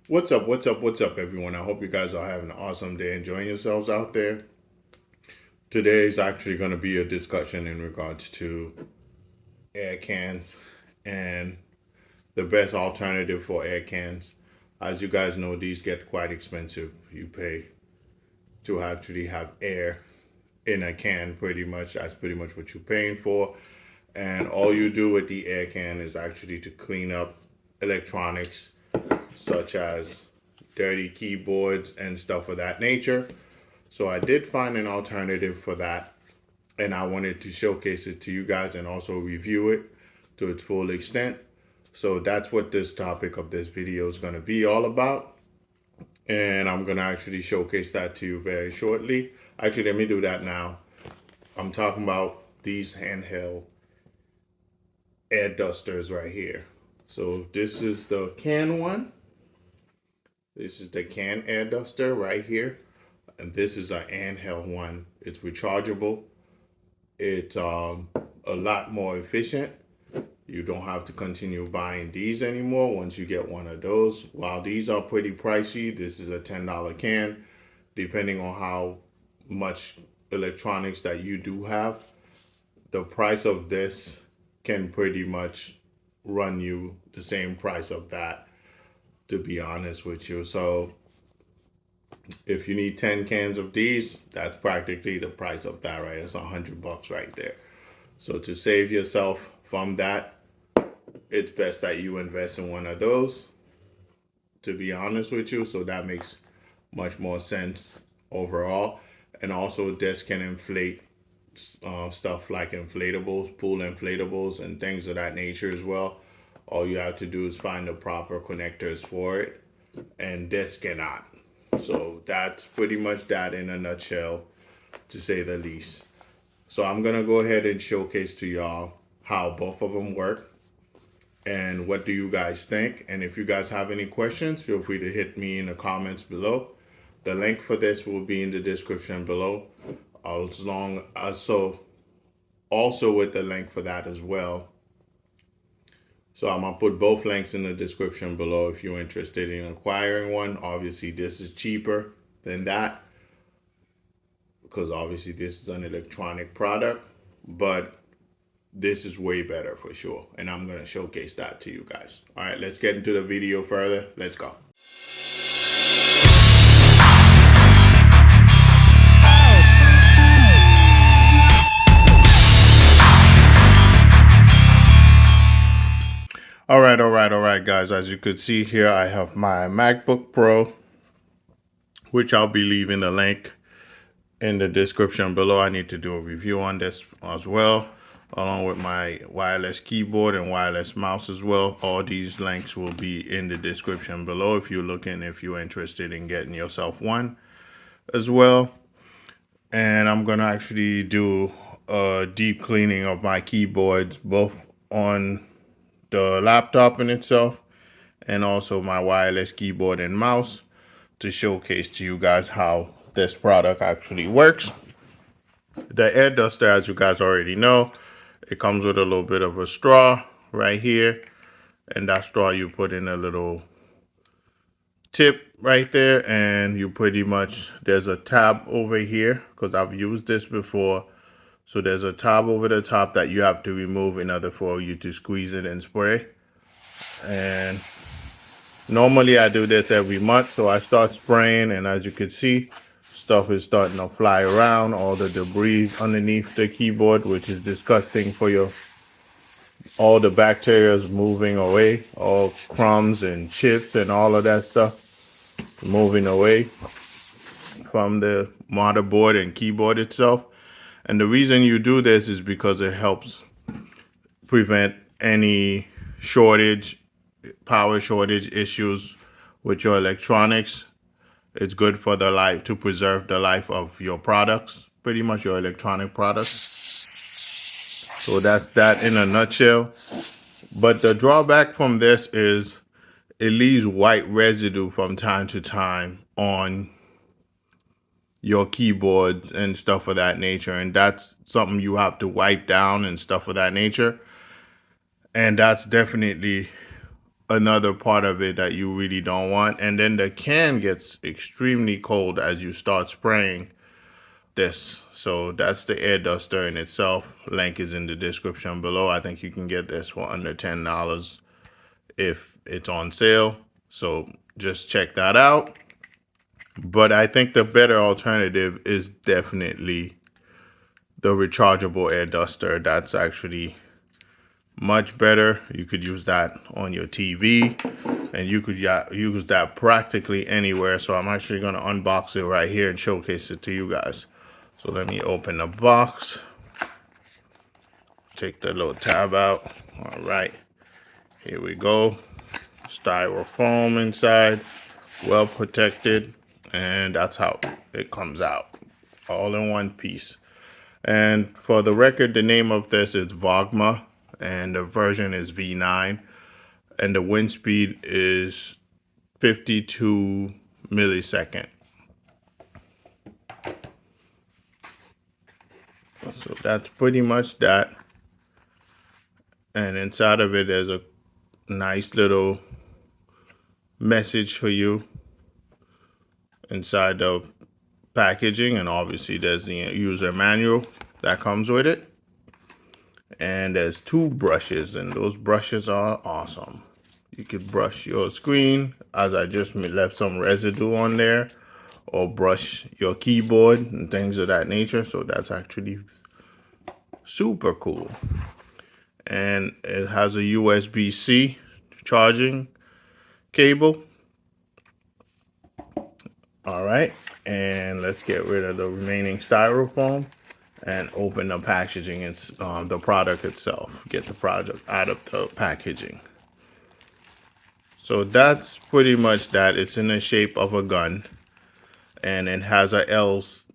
What's up, everyone? I hope you guys are having an awesome day, enjoying yourselves out there. Today is actually going to be a discussion in regards to air cans and the best alternative for air cans. As you guys know, these get quite expensive. You pay to actually have air in a can, pretty much. That's pretty much what you're paying for. And all you do with the air can is actually to clean up electronics, such as dirty keyboards and stuff of that nature. So I did find an alternative for that, and I wanted to showcase it to you guys and also review it to its full extent. So that's what this topic of this video is going to be all about. And I'm going to actually showcase that to you very shortly. Actually, let me do that now. I'm talking about these handheld air dusters right here. So this is the can one. This is the can air duster right here. And this is an handheld one. It's rechargeable. It's a lot more efficient. You don't have to continue buying these anymore once you get one of those. While these are pretty pricey, this is a $10 can. Depending on how much electronics that you do have, the price of this can pretty much run you the same price of that, to be honest with you. So if you need 10 cans of these, that's practically the price of that, right? It's $100 right there. So to save yourself from that, it's best that you invest in one of those, to be honest with you. So that makes much more sense overall. And also, this can inflate stuff like inflatables, pool inflatables, and things of that nature as well. All you have to do is find the proper connectors for it, and this cannot. So that's pretty much that in a nutshell, to say the least. So I'm gonna go ahead and showcase to y'all how both of them work and what do you guys think. And if you guys have any questions, feel free to hit me in the comments below. The link for this will be in the description below, as long as also with the link for that as well. So I'm gonna put both links in the description below if you're interested in acquiring one. Obviously, this is cheaper than that because obviously this is an electronic product, but this is way better for sure. And I'm gonna showcase that to you guys. All right, let's get into the video further. Let's go. All right, guys. As you could see here, I have my MacBook Pro, which I'll be leaving the link in the description below. I need to do a review on this as well, along with my wireless keyboard and wireless mouse as well. All these links will be in the description below if you're interested in getting yourself one as well. And I'm gonna actually do a deep cleaning of my keyboards, both on the laptop in itself and also my wireless keyboard and mouse, to showcase to you guys how this product actually works. The air duster, as you guys already know, it comes with a little bit of a straw right here, and that straw you put in a little tip right there, and you pretty much, there's a tab over here because I've used this before. So there's a tab over the top that you have to remove in order for you to squeeze it and spray. And normally I do this every month, so I start spraying, and as you can see, stuff is starting to fly around, all the debris underneath the keyboard, which is disgusting for all the bacteria is moving away, all crumbs and chips and all of that stuff moving away from the motherboard and keyboard itself. And the reason you do this is because it helps prevent any power shortage issues with your electronics. It's good for the life, to preserve the life of your products, pretty much your electronic products. So that's that in a nutshell. But the drawback from this is it leaves white residue from time to time on your keyboards and stuff of that nature. And that's something you have to wipe down and stuff of that nature. And that's definitely another part of it that you really don't want. And then the can gets extremely cold as you start spraying this. So that's the air duster in itself. Link is in the description below. I think you can get this for under $10 if it's on sale. So just check that out. But I think the better alternative is definitely the rechargeable air duster. That's actually much better. You could use that on your TV, and you could use that practically anywhere. So I'm actually going to unbox it right here and showcase it to you guys. So let me open the box, take the little tab out. All right, here we go. Styrofoam inside, well protected, and that's how it comes out, all in one piece. And for the record, the name of this is Vogma, and the version is V9, and the wind speed is 52 millisecond. So that's pretty much that. And inside of it, there's a nice little message for you inside the packaging, and obviously there's the user manual that comes with it. And there's 2 brushes, and those brushes are awesome. You could brush your screen, as I just left some residue on there, or brush your keyboard and things of that nature. So that's actually super cool. And it has a USB-C charging cable. All right, and let's get rid of the remaining styrofoam and open the packaging and the product itself. Get the product out of the packaging. So that's pretty much that. It's in the shape of a gun, and it has this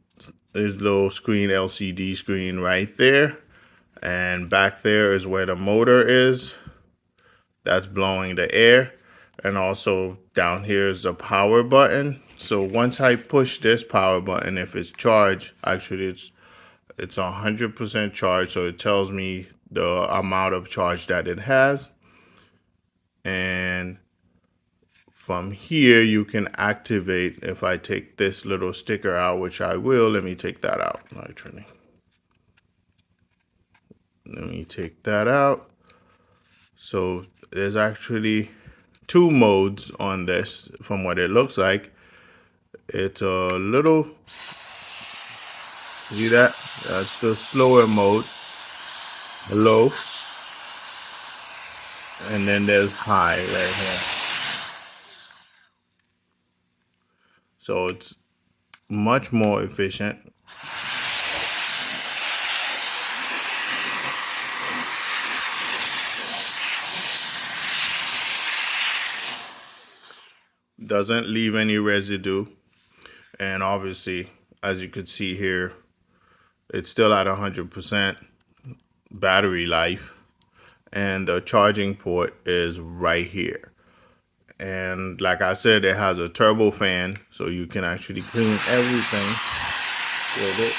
little screen, LCD screen right there. And back there is where the motor is. That's blowing the air. And also down here is the power button. So once I push this power button, if it's charged, actually it's 100% charged. So it tells me the amount of charge that it has. And from here, you can activate, if I take this little sticker out, which I will, let me take that out, actually. Let me take that out. So there's actually 2 modes on this from what it looks like. It's a little, see that? That's the slower mode, low. And then there's high right here. So it's much more efficient. Doesn't leave any residue. And obviously, as you could see here, it's still at 100% battery life. And the charging port is right here. And like I said, it has a turbo fan, so you can actually clean everything with it.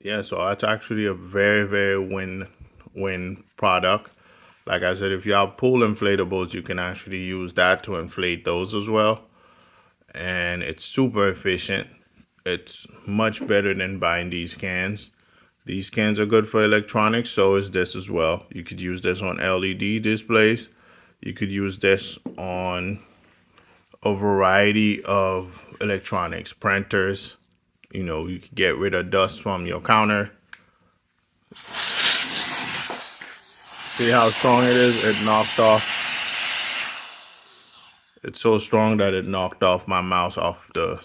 Yeah, so that's actually a very win-win product. Like I said, if you have pool inflatables, you can actually use that to inflate those as well. And it's super efficient. It's much better than buying these cans. These cans are good for electronics, so is this as well. You could use this on LED displays. You could use this on a variety of electronics, printers. You know, you can get rid of dust from your counter. See how strong it is? It knocked off. It's so strong that it knocked off my mouse off the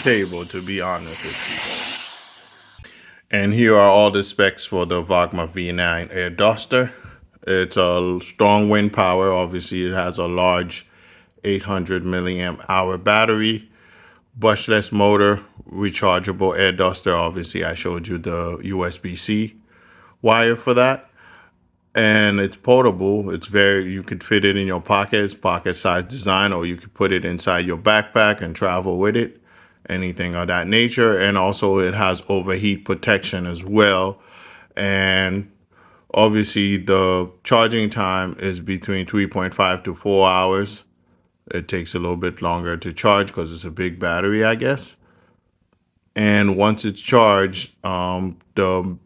table, to be honest with you. And here are all the specs for the Vogma V9 air duster. It's a strong wind power. Obviously, it has a large 800 milliamp hour battery, brushless motor, rechargeable air duster. Obviously, I showed you the USB-C wire for that. and it's portable. It's very, you could fit it in your pockets, pocket size design, or you could put it inside your backpack and travel with it, anything of that nature. And also it has overheat protection as well. And obviously the charging time is between 3.5 to 4 hours. It takes a little bit longer to charge because it's a big battery, I guess. And once it's charged, the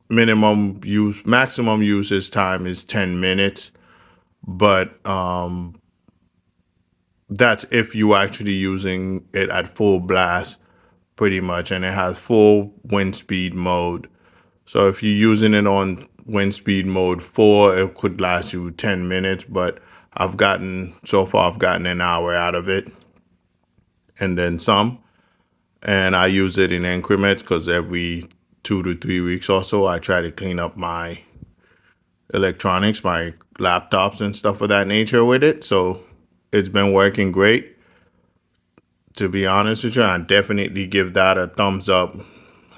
maximum usage time is 10 minutes. But that's if you actually using it at full blast, pretty much. And it has full wind speed mode. So if you're using it on wind speed mode 4, it could last you 10 minutes. But I've gotten an hour out of it and then some. And I use it in increments because every 2 to 3 weeks or so, I try to clean up my electronics, my laptops and stuff of that nature with it. So it's been working great. To be honest with you, I definitely give that a thumbs up.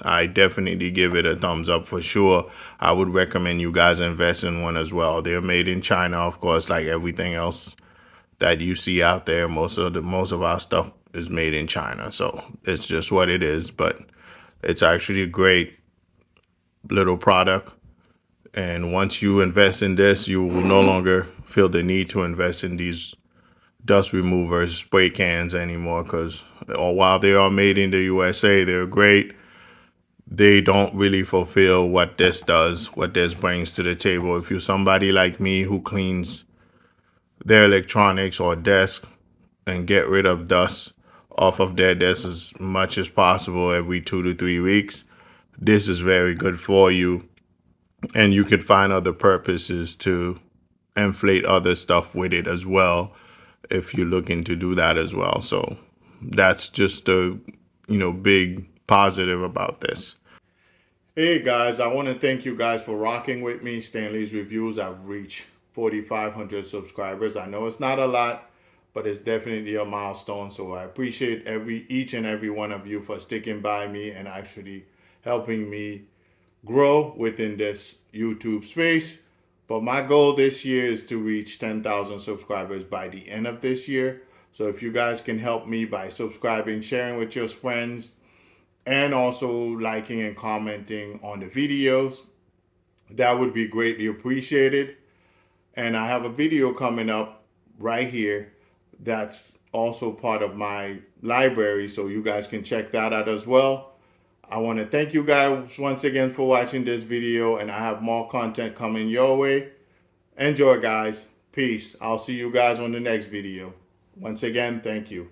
I definitely give it a thumbs up for sure. I would recommend you guys invest in one as well. They're made in China, of course, like everything else that you see out there. Most of our stuff is made in China, so it's just what it is. But it's actually a great little product. And once you invest in this, you will no longer feel the need to invest in these dust removers, spray cans anymore. Because while they are made in the USA, they're great. They don't really fulfill what this does, what this brings to the table. If you're somebody like me who cleans their electronics or desk and get rid of dust off of their desk as much as possible every 2 to 3 weeks, this is very good for you. And you could find other purposes to inflate other stuff with it as well if you're looking to do that as well. So that's just a big positive about this. Hey guys, I want to thank you guys for rocking with me. Stanley's Reviews. I've reached 4,500 subscribers. I know it's not a lot, but it's definitely a milestone. So I appreciate each and every one of you for sticking by me and actually helping me grow within this YouTube space. But my goal this year is to reach 10,000 subscribers by the end of this year. So if you guys can help me by subscribing, sharing with your friends, and also liking and commenting on the videos, that would be greatly appreciated. And I have a video coming up right here that's also part of my library, so you guys can check that out as well. I want to thank you guys once again for watching this video, and I have more content coming your way. Enjoy, guys. Peace. I'll see you guys on the next video. Once again, thank you.